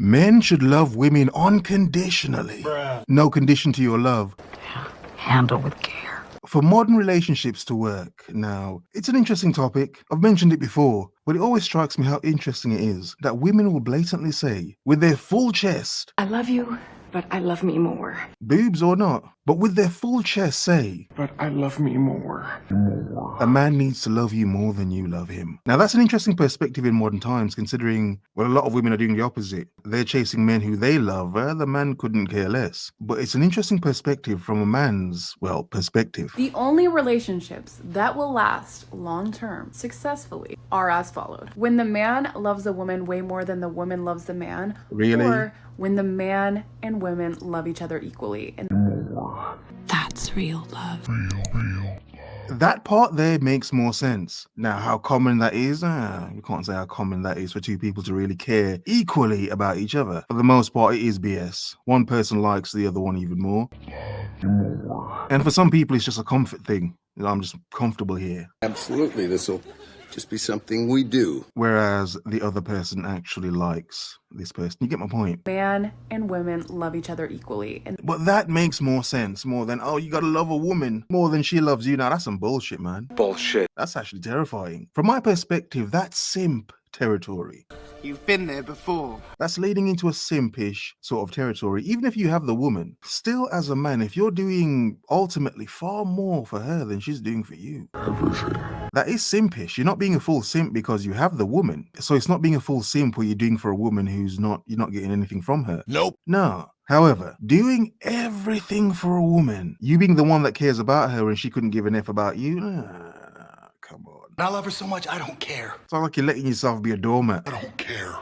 Men should love women unconditionally. Bruh. No condition to your love. Handle with care. For modern relationships to work, now, it's an interesting topic. I've mentioned it before, but it always strikes me how interesting it is that women will blatantly say, with their full chest, I love you, but I love me more. boobs or not, but with their full chest say, But I love me more. a man needs to love you more than you love him. Now, that's an interesting perspective in modern times, considering, well, a lot of women are doing the opposite. They're chasing men who they love, the man couldn't care less. But it's an interesting perspective from a man's, well, perspective. The only relationships that will last long-term successfully are as followed. When the man loves the woman way more than the woman loves the man. Really? Or when the man and women love each other equally. And That's real love. That part there makes more sense. Now, how common that is, we can't say how common that is for two people to really care equally about each other. For the most part, it is BS. One person likes the other one even more. And for some people, it's just a comfort thing. You know, I'm just comfortable here. Absolutely, this will just be something we do. Whereas the other person actually likes this person. You get my point? man and women love each other equally. And But that makes more sense, more than, oh, you gotta love a woman more than she loves you. Now, that's some bullshit, man. Bullshit. That's actually terrifying. From my perspective, that's simp territory. You've been there before. That's leading into a simpish sort of territory. Even if you have the woman, still as a man, if you're doing ultimately far more for her than she's doing for you, that is simpish. You're not being a full simp because you have the woman. So it's not being a full simp where you're doing for a woman who's not, you're not getting anything from her. Nope. No. However, doing everything for a woman, you being the one that cares about her and she couldn't give an F about you, come on. I love her so much, I don't care. It's not like you're letting yourself be a doormat. I don't care.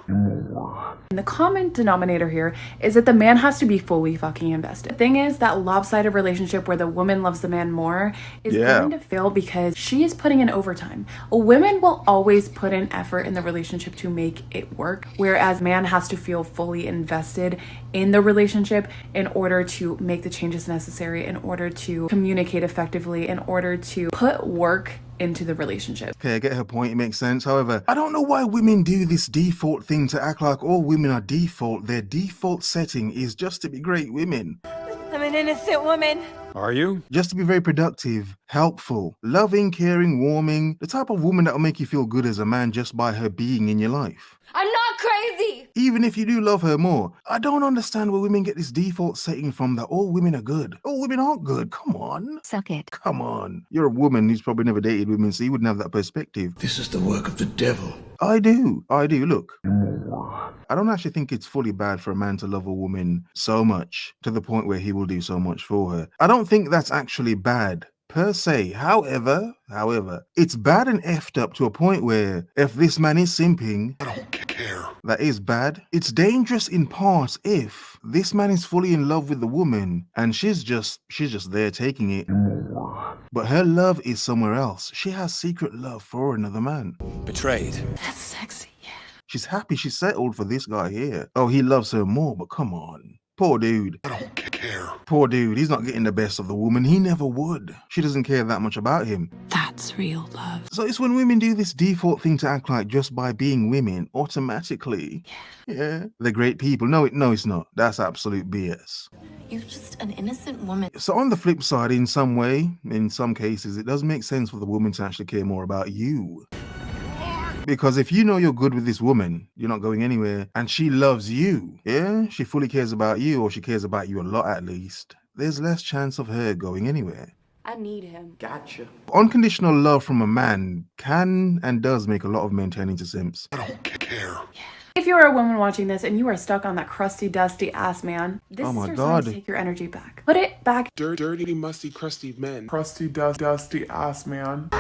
the common denominator here is that the man has to be fully fucking invested. The thing is, that lopsided relationship where the woman loves the man more is going to fail because she is putting in overtime. Women will always put in effort in the relationship to make it work, whereas man has to feel fully invested in the relationship in order to make the changes necessary, in order to communicate effectively, in order to put work into the relationship. Okay, I get her point, it makes sense. However, I don't know why women do this default thing to act like all women are default. Their default setting is just to be great women. I'm an innocent woman. Are you? Just to be very productive, helpful, loving, caring, warming. The type of woman that will make you feel good as a man just by her being in your life. I'm not crazy. Even if you do love her more. I don't understand where women get this default setting from that all women are good. All women aren't good. Come on. Suck it. Come on. You're a woman who's probably never dated women, so you wouldn't have that perspective. This is the work of the devil. I do. Look, I don't actually think it's fully bad for a man to love a woman so much to the point where he will do so much for her. I don't think that's actually bad per se. However, it's bad and effed up to a point where if this man is simping, I don't care. that is bad. It's dangerous in part if this man is fully in love with the woman and she's just there taking it. But her love is somewhere else. She has secret love for another man. Betrayed. That's sexy, yeah. She's happy, she's settled for this guy here. Oh, he loves her more, but come on. Poor dude. I don't care. Poor dude, he's not getting the best of the woman. He never would. She doesn't care that much about him. That's real love. So it's when women do this default thing to act like just by being women, automatically, yeah, they're great people. No, it's not. That's absolute BS. You're just an innocent woman. So on the flip side, in some way, in some cases, it does make sense for the woman to actually care more about you. Because if you know you're good with this woman, you're not going anywhere, and she loves you, yeah, she fully cares about you, or she cares about you a lot at least, there's less chance of her going anywhere. I need him. Gotcha. Unconditional love from a man can and does make a lot of men turn into simps. I don't care. If you're a woman watching this and you are stuck on that crusty, dusty ass man, this Oh is my your God. sign to take your energy back. Put it back. Dirty, musty, crusty men. Crusty, dusty ass man.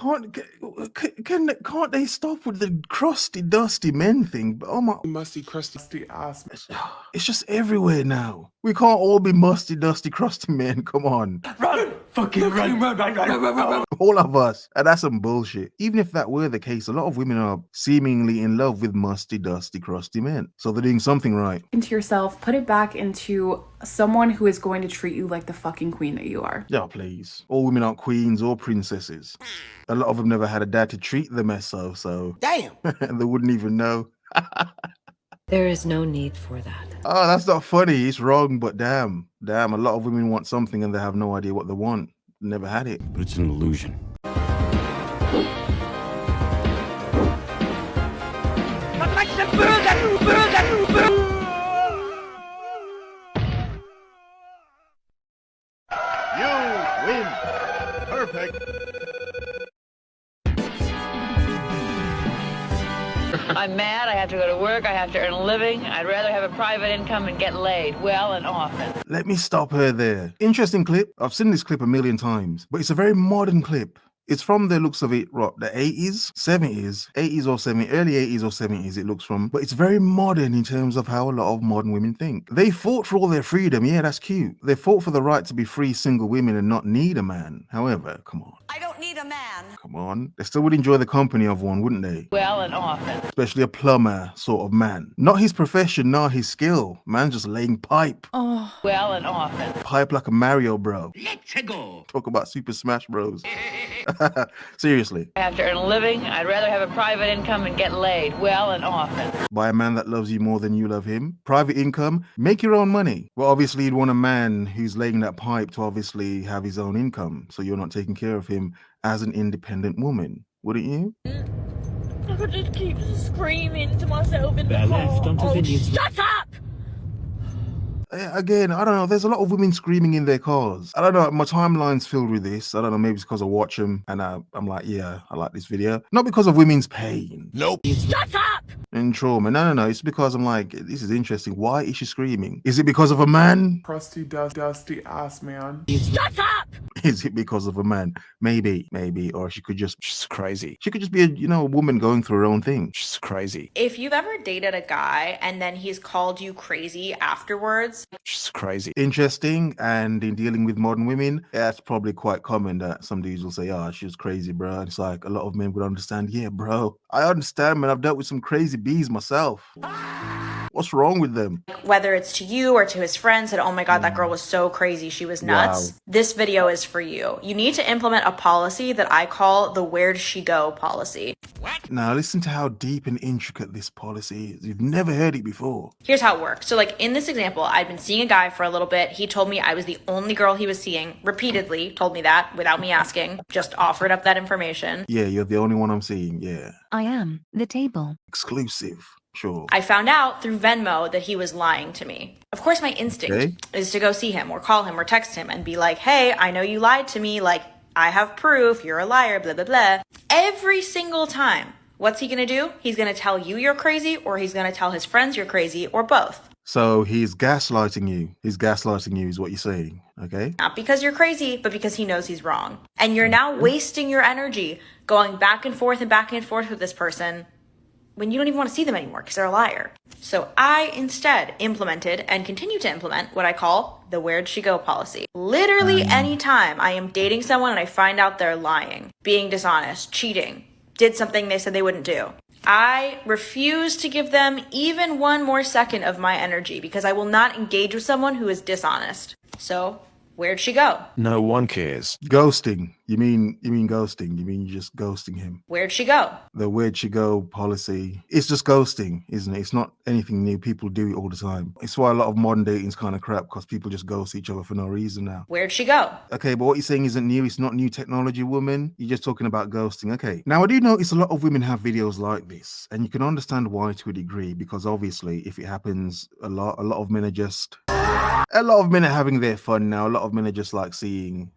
Can't they stop with the crusty, dusty men thing? Oh my, Musty, crusty ass man. it's just everywhere now. We can't all be musty, dusty, crusty men. Come on. Run! Fucking run! All of us. And that's some bullshit. Even if that were the case, a lot of women are seemingly in love with musty, dusty, crusty men. So they're doing something right. Into yourself, put it back into someone who is going to treat you like the fucking queen that you are. Yeah, please. All women aren't queens or princesses. A lot of them never had a dad to treat them as so. Damn! And they wouldn't even know. There is no need for that. Oh, that's not funny. It's wrong, but damn. A lot of women want something and they have no idea what they want. Never had it. But it's an illusion. You win. Perfect. I'm mad, I have to go to work, I have to earn a living. I'd rather have a private income and get laid well and often. Let me stop her there. Interesting clip. I've seen this clip a million times, but it's a very modern clip. It's from the looks of it, what, the 80s, 70s, 80s or 70s, early 80s or 70s it looks from. But it's very modern in terms of how a lot of modern women think. They fought for all their freedom. Yeah, that's cute. They fought for the right to be free single women and not need a man. However, come on. I don't need a man. Come on. They still would enjoy the company of one, wouldn't they? Well and often. Especially a plumber sort of man. Not his profession, not his skill. Man just laying pipe. Oh. Well and often. Pipe like a Mario bro. Let's go. Talk about Super Smash Bros. Seriously. I have to earn a living. I'd rather have a private income and get laid well and often. By a man that loves you more than you love him. Private income. Make your own money. Well, obviously you'd want a man who's laying that pipe to obviously have his own income. So you're not taking care of him as an independent woman. Wouldn't you? I could just keep screaming to myself in the car. Shut up! Again, I don't know. There's a lot of women screaming in their cars. I don't know. My timeline's filled with this. I don't know. Maybe it's because I watch them and I'm like, yeah, I like this video. Not because of women's pain. Nope. Shut up! And trauma. No. It's because I'm like, this is interesting. Why is she screaming? Is it because of a man? Crusty, dusty ass man. Shut up! Is it because of a man? Maybe. Or she could just... She's crazy. She could just be a woman going through her own thing. She's crazy. If you've ever dated a guy and then he's called you crazy afterwards... She's crazy. Interesting. And in dealing with modern women, that's probably quite common that some dudes will say, oh, she was crazy, bro. And it's like a lot of men would understand, yeah, bro. I understand, man. I've dealt with some crazy bees myself. What's wrong with them? Whether it's to you or to his friends that, oh my God, that girl was so crazy. She was nuts. Wow. This video is for you. You need to implement a policy that I call the where'd she go policy. What? Now listen to how deep and intricate this policy is. You've never heard it before. Here's how it works. So like in this example, I'd been seeing a guy for a little bit. He told me I was the only girl he was seeing. Repeatedly told me that without me asking. Just offered up that information. Yeah, you're the only one I'm seeing. Yeah. I am the table. Exclusive. Sure. I found out through Venmo that he was lying to me. Of course, my instinct is to go see him or call him or text him and be like, hey, I know you lied to me. Like, I have proof. You're a liar, blah, blah, blah. Every single time. What's he going to do? He's going to tell you you're crazy, or he's going to tell his friends you're crazy, or both. So he's gaslighting you. He's gaslighting you is what you're saying. Okay. Not because you're crazy, but because he knows he's wrong. And you're now wasting your energy going back and forth with this person when you don't even want to see them anymore because they're a liar. So I instead implemented and continue to implement what I call the where'd she go policy. Literally anytime I am dating someone and I find out they're lying, being dishonest, cheating, did something they said they wouldn't do, I refuse to give them even one more second of my energy because I will not engage with someone who is dishonest. So where'd she go? No one cares. Ghosting. You mean ghosting? You mean you're just ghosting him? Where'd she go? The where'd she go policy. It's just ghosting, isn't it? It's not anything new. People do it all the time. It's why a lot of modern dating is kind of crap because people just ghost each other for no reason now. Where'd she go? Okay, but what you're saying isn't new. It's not new technology, woman. You're just talking about ghosting. Okay. Now, I do notice a lot of women have videos like this, and you can understand why to a degree because obviously if it happens a lot of men are just... A lot of men are having their fun now. A lot of men are just like seeing,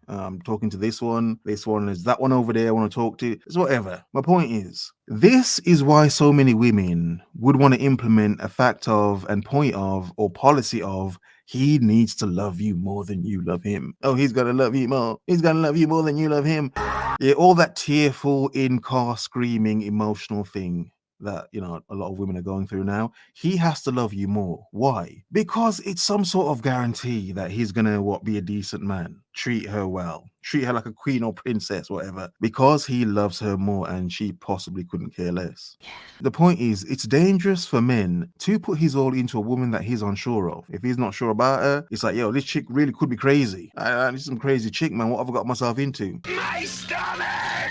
talking to this one, is that one over there I want to talk to. It's whatever. My point is, this is why so many women would want to implement a fact of and point of or policy of he needs to love you more than you love him. Oh, he's going to love you more. He's going to love you more than you love him. Yeah, all that tearful, in-car screaming, emotional thing that, you know, a lot of women are going through now. He has to love you more. Why? Because it's some sort of guarantee that he's gonna be a decent man, treat her well, treat her like a queen or princess, whatever, because he loves her more and she possibly couldn't care less. The point is, it's dangerous for men to put his all into a woman that he's unsure of. If he's not sure about her, it's like, yo, this chick really could be crazy. This is some crazy chick, man. What have I got myself into? My stomach!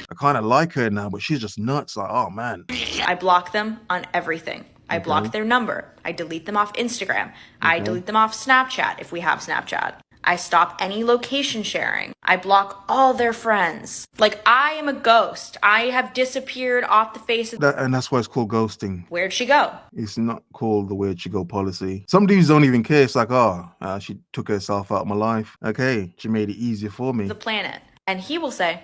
I kind of like her now, but she's just nuts. Like, oh man. I block them on everything. I block their number. I delete them off Instagram. I delete them off Snapchat if we have Snapchat. I stop any location sharing. I block all their friends. Like, I am a ghost. I have disappeared off the face of and that's why it's called ghosting. Where'd she go? It's not called the where'd she go policy. Some dudes don't even care. It's like, she took herself out of my life. Okay, she made it easier for me. The planet. And he will say,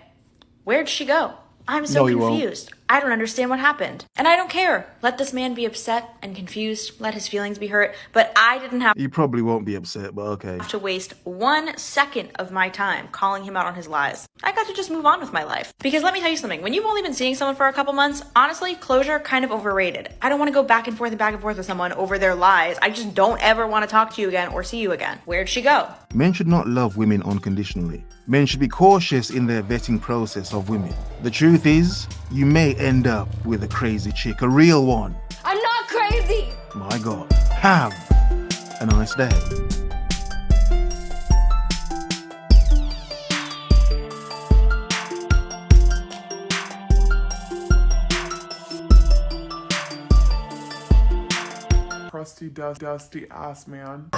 where'd she go? I'm so confused. I don't understand what happened. And I don't care. Let this man be upset and confused. Let his feelings be hurt. But I didn't have You probably won't be upset, but okay. to waste 1 second of my time calling him out on his lies. I got to just move on with my life. Because let me tell you something. When you've only been seeing someone for a couple months, honestly, closure kind of overrated. I don't want to go back and forth with someone over their lies. I just don't ever want to talk to you again or see you again. Where'd she go? Men should not love women unconditionally. Men should be cautious in their vetting process of women. The truth is, you may end up with a crazy chick, a real one. I'm not crazy! My God. Have a nice day. Crusty, dusty ass man.